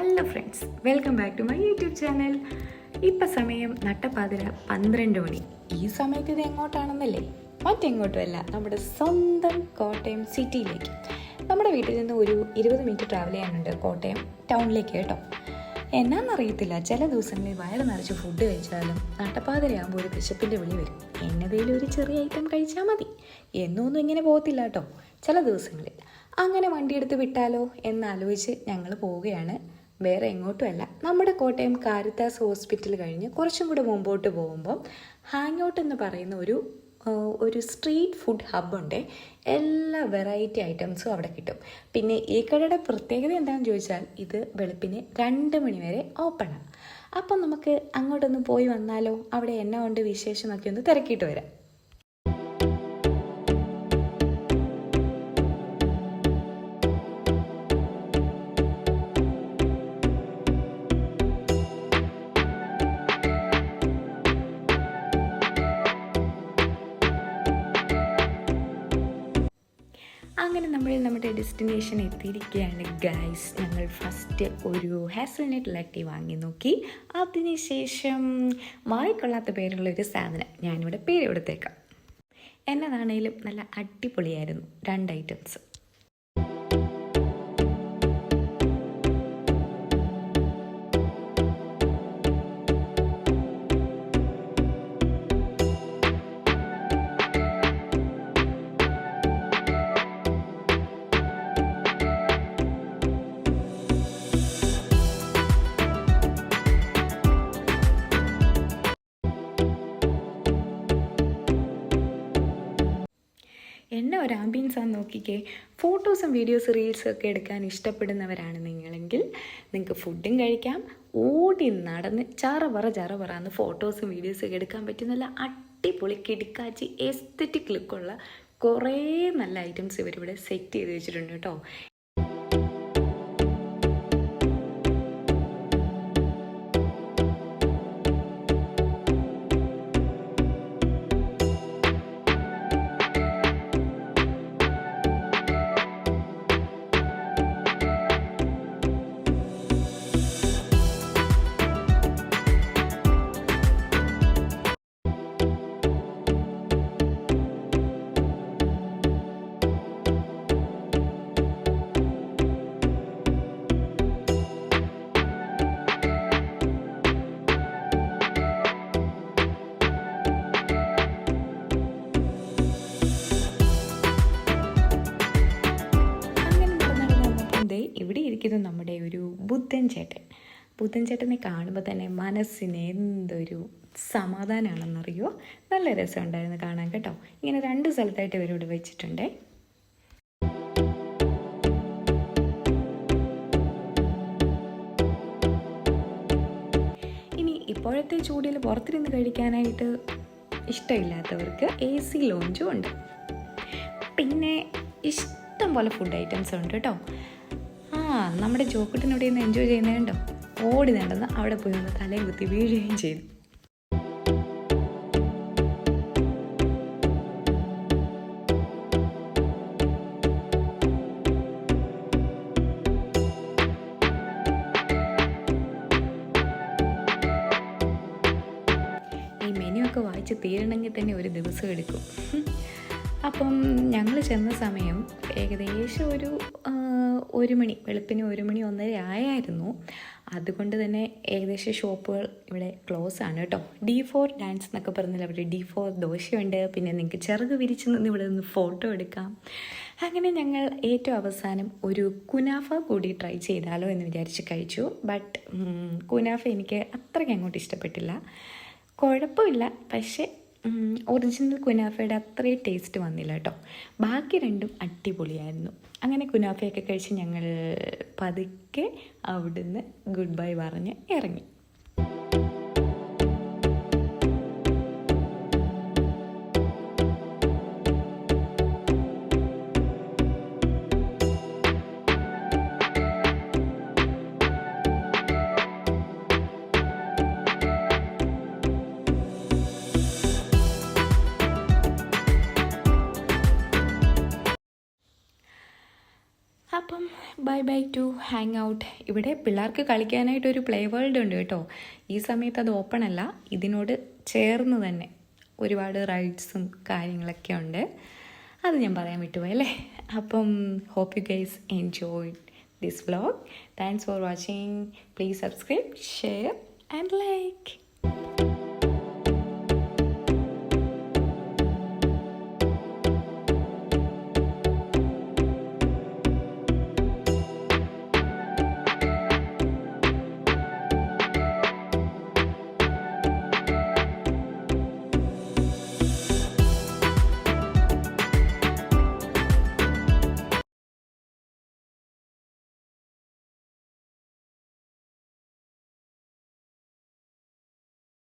Hello friends, welcome back to my YouTube channel. ഇപ്പം സമയം നട്ടപ്പാതിര 12 മണി. ഈ സമയത്ത് ഇത് എങ്ങോട്ടാണെന്നല്ലേ? മറ്റെങ്ങോട്ടുമല്ല, നമ്മുടെ സ്വന്തം കോട്ടയം സിറ്റിയിലേക്ക്. നമ്മുടെ വീട്ടിൽ നിന്ന് ഒരു 20 മിനിറ്റ് ട്രാവൽ ചെയ്യാനുണ്ട് കോട്ടയം ടൗണിലേക്ക് കേട്ടോ. എന്നാന്നറിയത്തില്ല, ചില ദിവസങ്ങളിൽ വയറ് നിറച്ച് ഫുഡ് കഴിച്ചാലും നട്ടപ്പാതിരയാകുമ്പോൾ ഒരു വിശപ്പിൻ്റെ വിളി വരും. എന്നതേലും ഒരു ചെറിയ ഐറ്റം കഴിച്ചാൽ മതി. എന്നൊന്നും ഇങ്ങനെ പോകത്തില്ല കേട്ടോ ചില ദിവസങ്ങളിൽ. അങ്ങനെ വണ്ടിയെടുത്ത് വിട്ടാലോ എന്നാലോചിച്ച് ഞങ്ങൾ പോവുകയാണ്. വേറെ എങ്ങോട്ടുമല്ല, നമ്മുടെ കോട്ടയം കാരിത്താസ് ഹോസ്പിറ്റൽ കഴിഞ്ഞ് കുറച്ചും കൂടെ മുമ്പോട്ട് പോകുമ്പം ഹാങ് ഔട്ട് എന്ന് പറയുന്ന ഒരു സ്ട്രീറ്റ് ഫുഡ് ഹബ്ബുണ്ട്. എല്ലാ വെറൈറ്റി ഐറ്റംസും അവിടെ കിട്ടും. പിന്നെ ഈ കടയുടെ പ്രത്യേകത എന്താണെന്ന് ചോദിച്ചാൽ, ഇത് വെളുപ്പിന് 2 മണി വരെ ഓപ്പണാണ്. അപ്പം നമുക്ക് അങ്ങോട്ടൊന്ന് പോയി വന്നാലോ? അവിടെ എന്നാ കൊണ്ട് വിശേഷമൊക്കെ ഒന്ന് തിരക്കിയിട്ട് വരാം. അങ്ങനെ നമ്മൾ നമ്മുടെ ഡെസ്റ്റിനേഷൻ എത്തിയിരിക്കുകയാണ് ഗൈസ്. ഞങ്ങൾ ഫസ്റ്റ് ഒരു ഹാസൽനട്ട് ലട്ടി വാങ്ങി നോക്കി. അതിനുശേഷം വായിക്കൊള്ളാത്ത പേരുള്ള ഒരു സാധനം ഞാനിവിടെ പേര് കൊടുത്തേക്കാം. എന്നതാണേലും നല്ല അടിപൊളിയായിരുന്നു 2 ഐറ്റംസ്. എന്നെ ഒരു ആംബിയൻസാന്ന് നോക്കിക്കേ. ഫോട്ടോസും വീഡിയോസ് റീൽസും ഒക്കെ എടുക്കാൻ ഇഷ്ടപ്പെടുന്നവരാണ് നിങ്ങളെങ്കിൽ നിങ്ങൾക്ക് ഫുഡും കഴിക്കാം. ഓടി നടന്ന് ചറപറന്ന് ഫോട്ടോസും വീഡിയോസും ഒക്കെ എടുക്കാൻ പറ്റും. നല്ല അടിപൊളി കിടുക്കാച്ചി എസ്തെറ്റിക് ലുക്കുള്ള കുറേ നല്ല ഐറ്റംസ് ഇവരിവിടെ സെറ്റ് ചെയ്ത് വെച്ചിട്ടുണ്ട് കേട്ടോ. ഇവിടെ ഇരിക്കുന്നത് നമ്മുടെ ഒരു ബുദ്ധൻ ചേട്ടനെ കാണുമ്പോൾ തന്നെ മനസ്സിന് എന്തൊരു സമാധാനമാണെന്നറിയോ. നല്ല രസമുണ്ടായിരുന്നു കാണാൻ കേട്ടോ. ഇങ്ങനെ 2 സ്ഥലത്തായിട്ട് ഇവരിവിടെ വെച്ചിട്ടുണ്ട്. ഇനി ഇപ്പോഴത്തെ ചൂടിൽ പുറത്തിരുന്ന് കഴിക്കാനായിട്ട് ഇഷ്ടമില്ലാത്തവർക്ക് AC ലോഞ്ചും ഉണ്ട്. പിന്നെ ഇഷ്ടം പോലെ ഫുഡ് ഐറ്റംസ് ഉണ്ട് കേട്ടോ. നമ്മുടെ ജോക്കുട്ടിനോട് ഇന്ന് എൻജോയ് ചെയ്യുന്നതുണ്ടോ? ഓടി നടന്ന് അവിടെ പോയി ഒന്ന് തലയും കുത്തി വീഴുകയും ചെയ്തു. ഈ മെനു ഒക്കെ വായിച്ച് തീരണമെങ്കിൽ തന്നെ ഒരു ദിവസം എടുക്കും. അപ്പം ഞങ്ങൾ ചെന്ന സമയം ഏകദേശം ഒരു 1 മണി, വെളുപ്പിന് 1 മണി 1:30 ആയായിരുന്നു. അതുകൊണ്ട് തന്നെ ഏകദേശം ഷോപ്പുകൾ ഇവിടെ ക്ലോസ് ആണ് കേട്ടോ. D4 ഡാൻസ് എന്നൊക്കെ പറഞ്ഞാൽ അവിടെ D4 ദോശയുണ്ട്. പിന്നെ നിങ്ങൾക്ക് ചിറക് വിരിച്ച് നിന്ന് ഇവിടെ നിന്ന് ഫോട്ടോ എടുക്കാം. അങ്ങനെ ഞങ്ങൾ ഏറ്റവും അവസാനം ഒരു കുനാഫ കൂടി ട്രൈ ചെയ്താലോ എന്ന് വിചാരിച്ച് കഴിച്ചു. ബട്ട് കുനാഫ എനിക്ക് അത്രയ്ക്ക് അങ്ങോട്ട് ഇഷ്ടപ്പെട്ടില്ല. കുഴപ്പമില്ല, പക്ഷേ ഒറിജിനൽ കുനാഫയുടെ അത്രയും ടേസ്റ്റ് വന്നില്ല കേട്ടോ. ബാക്കി 2ഉം അടിപൊളിയായിരുന്നു. അങ്ങനെ കുനാഫയൊക്കെ കഴിച്ച് ഞങ്ങൾ പതുക്കെ അവിടുന്ന് ഗുഡ് ബൈ പറഞ്ഞ് ഇറങ്ങി. അപ്പം by near by to hang out. ഇവിടെ പിള്ളേർക്ക് കളിക്കാനായിട്ടൊരു പ്ലേ വേൾഡ് ഉണ്ട് കേട്ടോ. ഈ സമയത്ത് അത് ഓപ്പൺ അല്ല, ഇതിനോട് ചേർന്ന് തന്നെ ഒരുപാട് റൈഡ്സും കാര്യങ്ങളൊക്കെ ഉണ്ട്. അത് ഞാൻ പറയാൻ വിട്ടുപോയി അല്ലേ. അപ്പം hope you guys enjoy this vlog. Thanks for watching. Please subscribe, share and like.